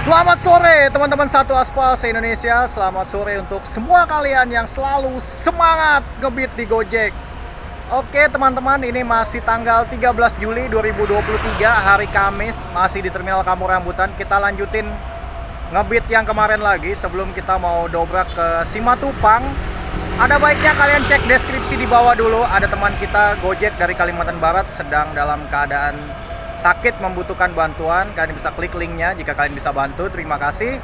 Selamat sore teman-teman satu aspal se-Indonesia. Selamat sore untuk semua kalian yang selalu semangat ngebit di Gojek. Oke teman-teman, ini masih tanggal 13 Juli 2023, hari Kamis. Masih di Terminal Kampung Rambutan. Kita lanjutin ngebit yang kemarin lagi sebelum kita mau dobrak ke Simatupang. Ada baiknya kalian cek deskripsi di bawah dulu. Ada teman kita Gojek dari Kalimantan Barat sedang dalam keadaan sakit, membutuhkan bantuan. Kalian bisa klik linknya jika kalian bisa bantu. Terima kasih.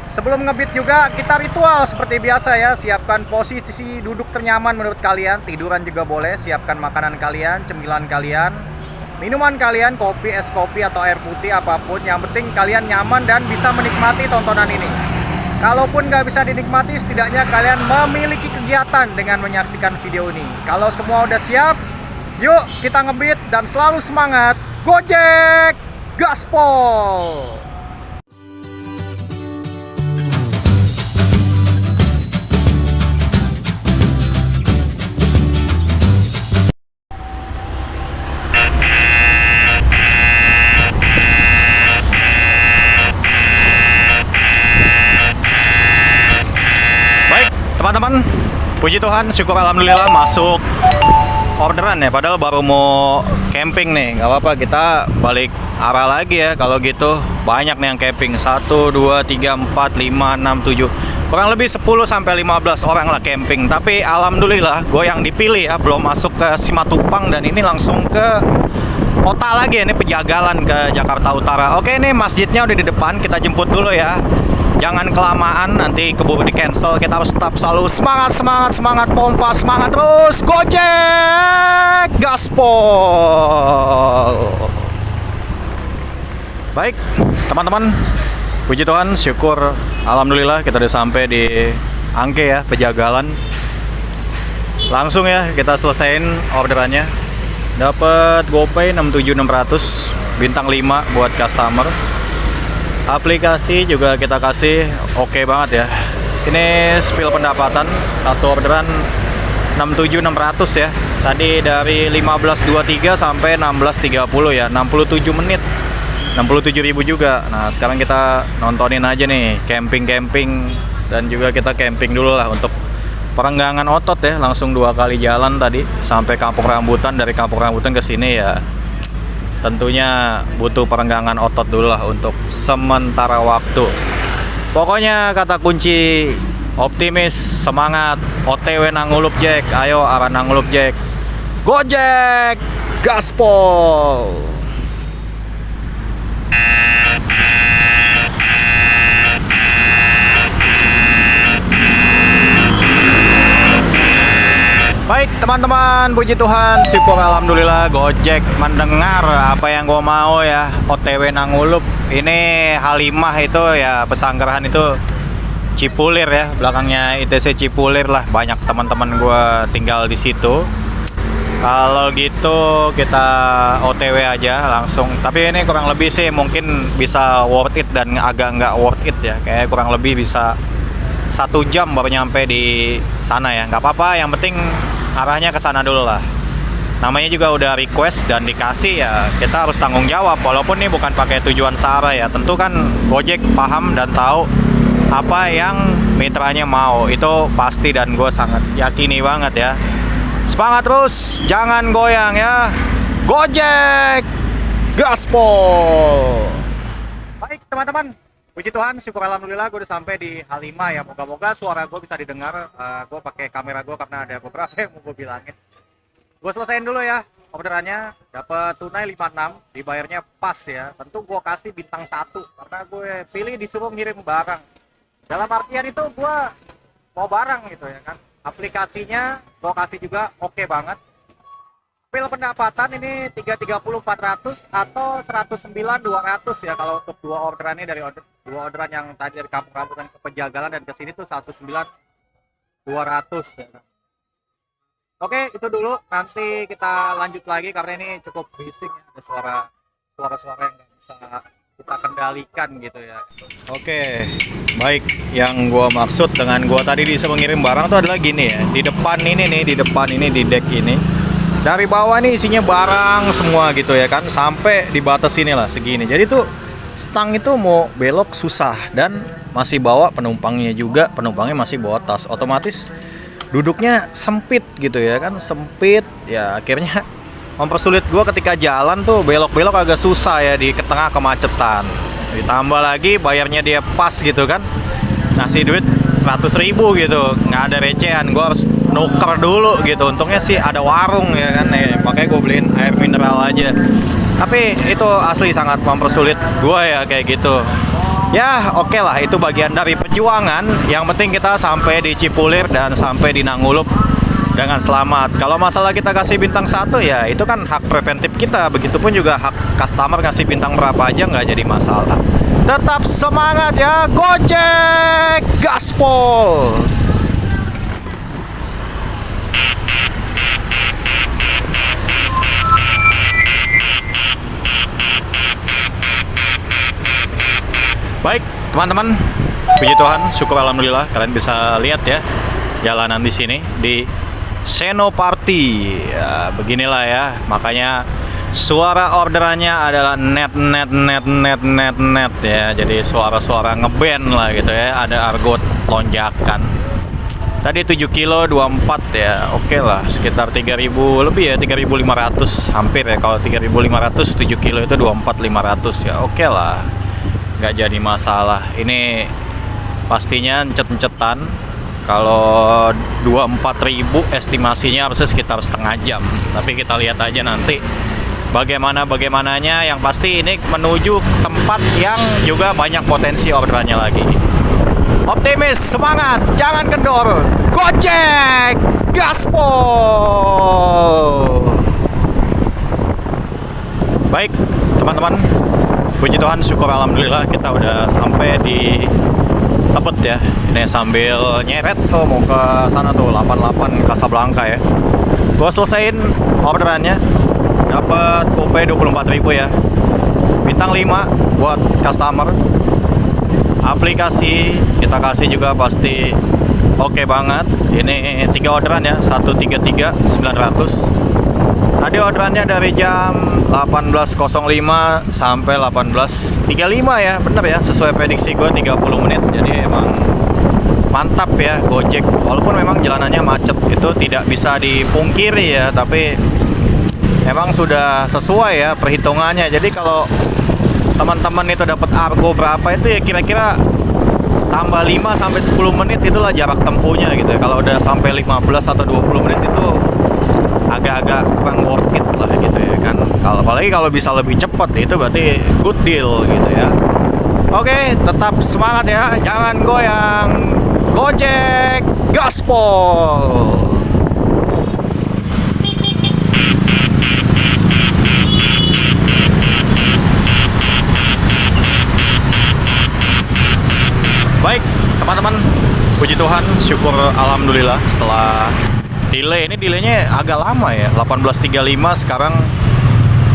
Sebelum ngebit juga kita ritual seperti biasa ya. Siapkan posisi duduk ternyaman menurut kalian. Tiduran juga boleh. Siapkan makanan kalian, cemilan kalian, minuman kalian, kopi, es kopi atau air putih, apapun. Yang penting kalian nyaman dan bisa menikmati tontonan ini. Kalaupun nggak bisa dinikmati, setidaknya kalian memiliki kegiatan dengan menyaksikan video ini. Kalau semua udah siap, yuk kita ngebit dan selalu semangat. Gojek Gaspol. Baik teman-teman, puji Tuhan, syukur alhamdulillah masuk orderan ya, padahal baru mau camping nih. Gak apa-apa, kita balik arah lagi ya. Kalau gitu banyak nih yang camping, 1, 2, 3, 4, 5, 6, 7, kurang lebih 10 sampai 15 orang lah camping. Tapi alhamdulillah gue yang dipilih ya, belum masuk ke Simatupang dan ini langsung ke kota lagi. Ini Pejagalan ke Jakarta Utara. Oke, ini masjidnya udah di depan, kita jemput dulu ya. Jangan kelamaan, nanti keburu di cancel. Kita harus tetap selalu semangat, pompa, semangat terus. Gojek Gaspol. Baik teman-teman, puji Tuhan, syukur alhamdulillah kita udah sampai di Angke ya, Pejagalan. Langsung ya kita selesaiin orderannya. Dapat GoPay 67600 bintang 5 buat customer. Aplikasi juga kita kasih oke banget ya. Ini spill pendapatan, satu orderan 67600 ya. Tadi dari 15.23 sampai 16.30 ya, 67 menit, 67.000 juga. Nah sekarang kita nontonin aja nih camping-camping, dan juga kita camping dulu lah untuk perenggangan otot ya. Langsung 2 kali jalan tadi sampai Kampung Rambutan. Dari Kampung Rambutan ke sini ya tentunya butuh perenggangan otot dulu lah untuk sementara waktu. Pokoknya kata kunci optimis, semangat, OTW Nangulup Jack. Ayo arah Nangulup Jack. Gojek Gaspol. Baik teman-teman, puji Tuhan, syukur alhamdulillah Gojek mendengar apa yang gue mau ya. OTW Nangulup. Ini Halimah itu ya, Pesanggerahan itu Cipulir ya, belakangnya ITC Cipulir lah. Banyak teman-teman gue tinggal di situ. Kalau gitu kita OTW aja langsung. Tapi ini kurang lebih sih mungkin bisa worth it dan agak nggak worth it ya. Kayak kurang lebih bisa 1 jam baru nyampe di sana ya. Nggak apa-apa, yang penting arahnya ke sana dulu lah. Namanya juga udah request dan dikasih ya, kita harus tanggung jawab. Walaupun ini bukan pakai tujuan sara ya, tentu kan Gojek paham dan tahu apa yang mitranya mau, itu pasti, dan gue sangat yakini banget ya. Semangat terus, jangan goyang ya. Gojek Gaspol. Baik teman-teman, puji Tuhan, syukur alhamdulillah gue udah sampai di Halimah ya. Moga-moga suara gue bisa didengar. Gue pakai kamera gue karena ada beberapa yang mau gue bilangin. Gue selesaiin dulu ya orderannya. Dapat tunai 56, dibayarnya pas ya. Tentu gue kasih bintang 1 karena gue pilih disuruh ngirim barang. Dalam artian itu gue mau barang gitu ya kan. Aplikasinya gue kasih juga oke banget. Spill pendapatan ini 330.400 atau 109.200 ya kalau untuk 2 orderan ini. Dari 2 orderan yang tadi dari Kampung Rambutan ke Pejagalan dan ke sini tuh 109.200 ya. Oke, itu dulu. Nanti kita lanjut lagi karena ini cukup bising ya. Ada suara-suara yang nggak bisa kita kendalikan gitu ya. Oke, baik. Yang gua maksud dengan gua tadi disuruh ngirim barang tuh adalah gini ya. Di depan ini nih, di deck ini. Dari bawah nih isinya barang semua gitu ya kan, sampai di batas sini lah segini. Jadi tuh stang itu mau belok susah dan masih bawa penumpangnya juga, penumpangnya masih bawa tas, otomatis duduknya sempit gitu ya kan, sempit ya, akhirnya mempersulit gue ketika jalan tuh, belok-belok agak susah ya di tengah kemacetan. Ditambah lagi bayarnya dia pas gitu kan, ngasih duit 100.000 gitu, nggak ada recehan, gue harus nuker dulu gitu. Untungnya sih ada warung ya kan, makanya gue beliin air mineral aja. Tapi itu asli sangat mempersulit gue ya kayak gitu. Ya oke lah, itu bagian dari perjuangan. Yang penting kita sampai di Cipulir dan sampai di Nangulup dengan selamat. Kalau masalah kita kasih bintang 1 ya itu kan hak preventif kita. Begitupun juga hak customer ngasih bintang berapa aja nggak jadi masalah. Tetap semangat ya, Gojek Gaspol. Baik teman-teman, puji Tuhan, syukur alhamdulillah kalian bisa lihat ya jalanan di sini di Senopati. Ya, beginilah ya, makanya suara orderannya adalah net ya. Jadi suara-suara ngeband lah gitu ya. Ada argot lonjakan. Tadi 7 kilo 24 ya. Oke lah, sekitar 3.000 lebih ya, 3.500 hampir ya. Kalau 3.500 7 kilo itu 24.500 ya. Oke lah, nggak jadi masalah. Ini pastinya encet-encetan. Kalau 24.000 estimasinya harusnya sekitar setengah jam. Tapi kita lihat aja nanti bagaimananya. Yang pasti ini menuju tempat yang juga banyak potensi orderannya lagi. Optimis, semangat, jangan kendor. Gojek Gaspol. Baik teman-teman, puji Tuhan, syukur alhamdulillah kita udah sampai di Tebet ya. Ini sambil nyeret tuh mau ke sana tuh 88 Casablanca ya. Gua selesaiin orderannya, dapat coupe 24.000 ya. Bintang 5 buat customer. Aplikasi kita kasih juga pasti oke banget. Ini 3 orderan ya, 133.900. Tadi orderannya dari jam 18.05 sampai 18.35 ya, bener ya, sesuai prediksi gue 30 menit. Jadi emang mantap ya Gojek, walaupun memang jalanannya macet, itu tidak bisa dipungkiri ya, tapi emang sudah sesuai ya perhitungannya. Jadi kalau teman-teman itu dapat argo berapa itu ya kira-kira tambah 5 sampai 10 menit itulah jarak tempuhnya gitu ya. Kalau udah sampai 15 atau 20 menit itu agak-agak kurang worth it lah gitu ya kan. Kalau apalagi kalau bisa lebih cepat itu berarti good deal gitu ya. Oke, tetap semangat ya, jangan goyang. Gojek Gaspol. Baik teman-teman, puji Tuhan, syukur alhamdulillah setelah delay. Ini delaynya agak lama ya, 18.35 sekarang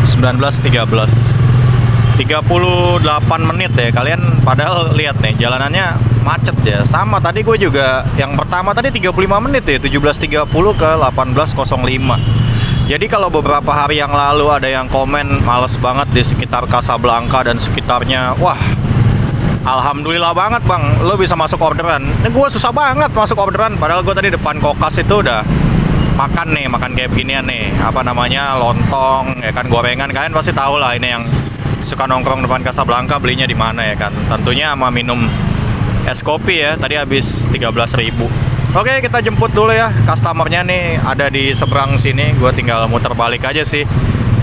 19.13, 38 menit ya. Kalian padahal lihat nih jalanannya macet ya. Sama tadi gue juga yang pertama tadi 35 menit ya, 17.30 ke 18.05. Jadi kalau beberapa hari yang lalu ada yang komen males banget di sekitar Casablanca dan sekitarnya, wah alhamdulillah banget bang, lo bisa masuk orderan. Ini gue susah banget masuk orderan, padahal gue tadi depan Kokas itu udah makan kayak beginian nih, apa namanya, lontong ya kan, gorengan. Kalian pasti tahu lah ini yang suka nongkrong depan Casablanca belinya di mana ya kan. Tentunya sama minum es kopi ya, tadi habis 13.000. Oke, kita jemput dulu ya customernya nih, ada di seberang sini. Gue tinggal muter balik aja sih.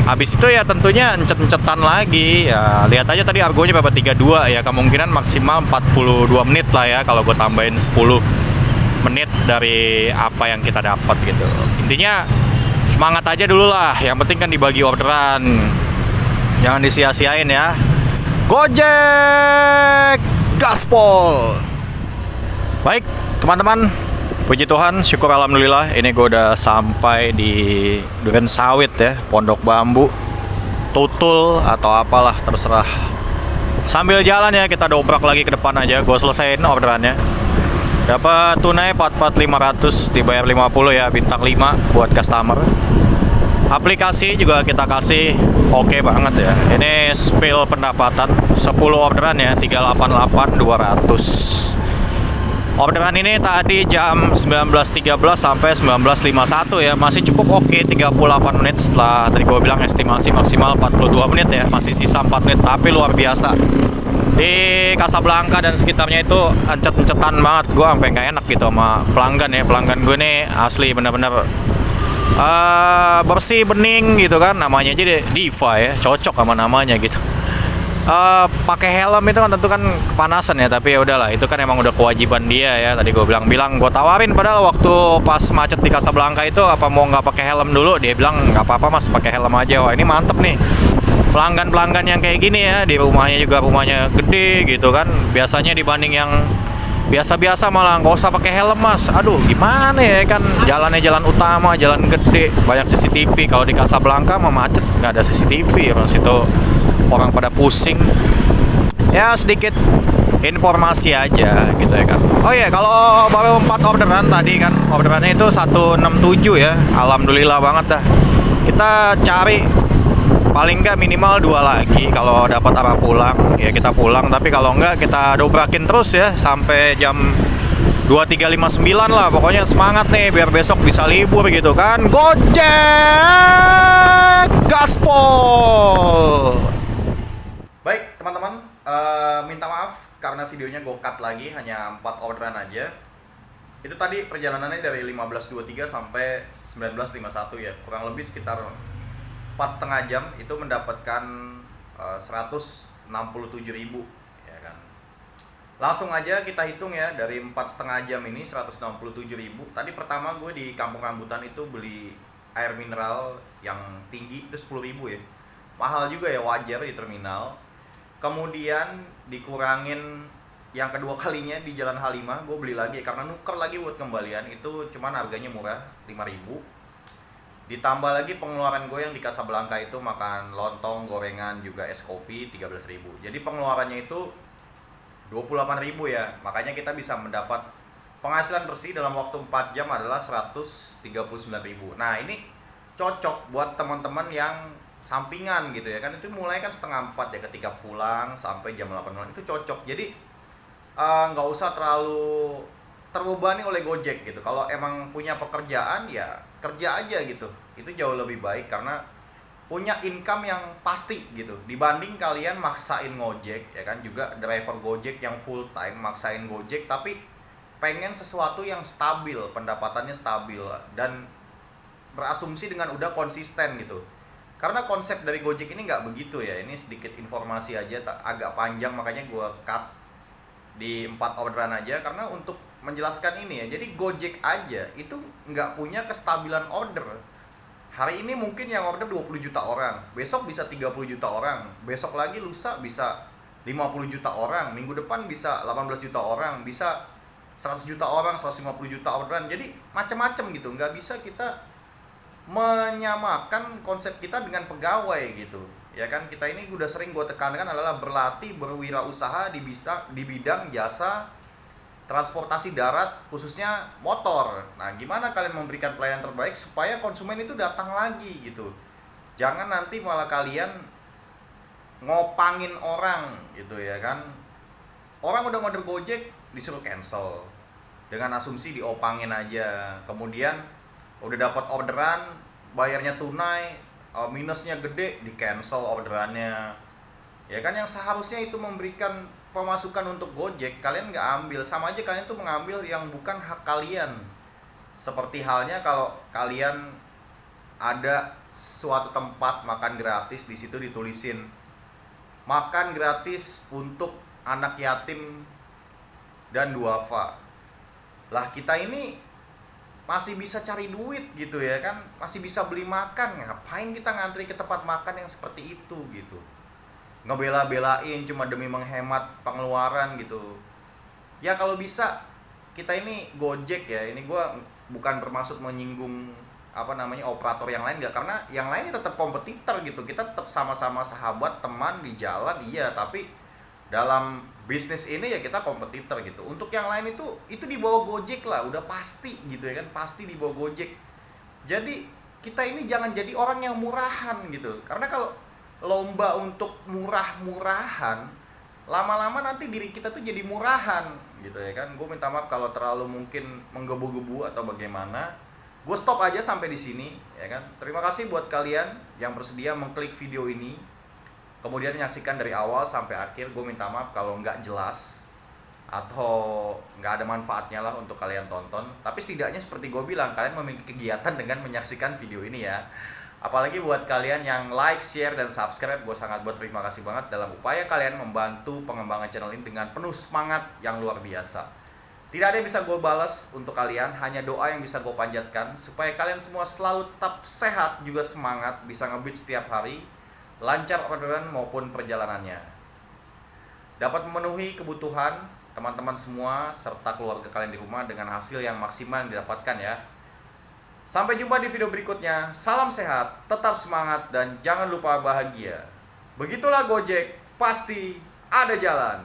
Habis itu ya tentunya encet-encetan lagi ya. Lihat aja tadi argonya berapa, 32 ya. Kemungkinan maksimal 42 menit lah ya kalau gue tambahin 10 menit dari apa yang kita dapat gitu. Intinya semangat aja dulu lah. Yang penting kan dibagi orderan, jangan disia-siain ya. Gojek Gaspol. Baik teman-teman, puji Tuhan, syukur alhamdulillah. Ini gue udah sampai di Duren Sawit ya, Pondok Bambu, Tutul atau apalah terserah. Sambil jalan ya kita dobrak lagi ke depan aja. Gue selesaiin orderannya. Dapat tunai 44.500, dibayar 50 ya, bintang 5 buat customer. Aplikasi juga kita kasih oke banget ya. Ini spill pendapatan 10 orderan ya, 388.200. Orderan ini tadi jam 19.13 sampai 19.51 ya. Masih cukup oke, 38 menit setelah tadi gue bilang estimasi maksimal 42 menit ya. Masih sisa 4 menit, tapi luar biasa. Di Casablanca dan sekitarnya itu encet-encetan banget. Gue sampai nggak enak gitu sama pelanggan ya. Pelanggan gue nih asli bener-bener bersih, bening gitu kan. Namanya jadi Diva ya, cocok sama namanya gitu. Pakai helm itu kan tentu kan kepanasan ya, tapi ya udahlah, itu kan emang udah kewajiban dia ya. Tadi gue bilang gue tawarin, padahal waktu pas macet di Casablanca itu apa mau nggak pakai helm dulu, dia bilang nggak apa-apa mas, pakai helm aja. Wah ini mantep nih, pelanggan yang kayak gini ya. Di rumahnya juga rumahnya gede gitu kan, biasanya dibanding yang biasa-biasa malah nggak usah pakai helm mas. Aduh gimana ya kan, jalannya jalan utama, jalan gede, banyak CCTV. Kalau di Casablanca mah macet nggak ada CCTV ya mas, itu orang pada pusing ya. Sedikit informasi aja gitu ya kan. Oh iya, kalau baru 4 orderan tadi kan, orderannya itu 167 ya. Alhamdulillah banget dah. Kita cari paling nggak minimal 2 lagi. Kalau dapat arah pulang ya kita pulang, tapi kalau nggak kita dobrakin terus ya sampai jam 23.59 lah. Pokoknya semangat nih biar besok bisa libur gitu kan. Gojek gaspol. Baik teman-teman, minta maaf karena videonya gue cut lagi, hanya 4 orderan aja. Itu tadi perjalanannya dari 15.23 sampai 19.51 ya, kurang lebih sekitar 4,5 jam. Itu mendapatkan 167.000 ya kan. Langsung aja kita hitung ya, dari 4,5 jam ini 167.000. Tadi pertama gue di Kampung Rambutan itu beli air mineral yang tinggi itu 10.000 ya. Mahal juga ya, wajar di terminal. Kemudian dikurangin yang kedua kalinya di Jalan Halimah, gue beli lagi karena nuker lagi buat kembalian. Itu cuman harganya murah, 5.000. Ditambah lagi pengeluaran gue yang di Casablanca itu makan lontong, gorengan, juga es kopi 13.000. Jadi pengeluarannya itu 28.000 ya. Makanya kita bisa mendapat penghasilan bersih dalam waktu 4 jam adalah 139.000. Nah ini cocok buat teman-teman yang sampingan gitu ya kan. Itu mulai kan 3:30 ya, ketika pulang sampai jam 8 malam itu cocok. Jadi nggak usah terlalu terbebani oleh Gojek gitu. Kalau emang punya pekerjaan ya kerja aja gitu, itu jauh lebih baik karena punya income yang pasti gitu, dibanding kalian maksain Gojek ya kan. Juga driver Gojek yang full time maksain Gojek tapi pengen sesuatu yang stabil, pendapatannya stabil dan berasumsi dengan udah konsisten gitu. Karena konsep dari Gojek ini nggak begitu ya. Ini sedikit informasi aja, agak panjang makanya gue cut di 4 orderan aja karena untuk menjelaskan ini ya. Jadi Gojek aja itu nggak punya kestabilan order. Hari ini mungkin yang order 20 juta orang, besok bisa 30 juta orang, besok lagi lusa bisa 50 juta orang, minggu depan bisa 18 juta orang, bisa 100 juta orang, 150 juta orderan. Jadi macam-macam gitu, nggak bisa kita menyamakan konsep kita dengan pegawai gitu ya kan. Kita ini udah sering gue tekankan adalah berlatih berwirausaha di bidang jasa transportasi darat, khususnya motor. Nah gimana kalian memberikan pelayanan terbaik supaya konsumen itu datang lagi gitu. Jangan nanti malah kalian ngopangin orang gitu ya kan. Orang udah ngorder Gojek disuruh cancel dengan asumsi diopangin aja. Kemudian udah dapat orderan, bayarnya tunai, minusnya gede, di cancel orderannya ya kan. Yang seharusnya itu memberikan pemasukan untuk Gojek, kalian nggak ambil. Sama aja kalian tuh mengambil yang bukan hak kalian. Seperti halnya kalau kalian ada suatu tempat makan gratis, di situ ditulisin makan gratis untuk anak yatim dan duafa. Lah kita ini masih bisa cari duit gitu ya kan, masih bisa beli makan. Ngapain kita ngantri ke tempat makan yang seperti itu gitu, ngebela-belain cuma demi menghemat pengeluaran gitu ya. Kalau bisa kita ini Gojek ya, ini gue bukan bermaksud menyinggung operator yang lain, nggak, karena yang lain tetap kompetitor gitu. Kita tetap sama-sama sahabat, teman di jalan iya, tapi dalam bisnis ini ya kita kompetitor gitu. Untuk yang lain itu di bawah Gojek lah, udah pasti gitu ya kan, pasti di bawah Gojek. Jadi kita ini jangan jadi orang yang murahan gitu. Karena kalau lomba untuk murah-murahan, lama-lama nanti diri kita tuh jadi murahan gitu ya kan. Gue minta maaf kalau terlalu mungkin menggebu-gebu atau bagaimana. Gue stop aja sampai di sini ya kan. Terima kasih buat kalian yang bersedia mengklik video ini, kemudian menyaksikan dari awal sampai akhir. Gue minta maaf kalau nggak jelas atau nggak ada manfaatnya lah untuk kalian tonton. Tapi setidaknya seperti gue bilang, kalian memiliki kegiatan dengan menyaksikan video ini ya. Apalagi buat kalian yang like, share, dan subscribe, gue sangat berterima kasih banget dalam upaya kalian membantu pengembangan channel ini dengan penuh semangat yang luar biasa. Tidak ada yang bisa gue balas untuk kalian, hanya doa yang bisa gue panjatkan supaya kalian semua selalu tetap sehat, juga semangat, bisa nge-beat setiap hari, lancar orderan maupun perjalanannya, dapat memenuhi kebutuhan teman-teman semua serta keluarga kalian di rumah dengan hasil yang maksimal yang didapatkan ya. Sampai jumpa di video berikutnya. Salam sehat, tetap semangat, dan jangan lupa bahagia. Begitulah Gojek, pasti ada jalan.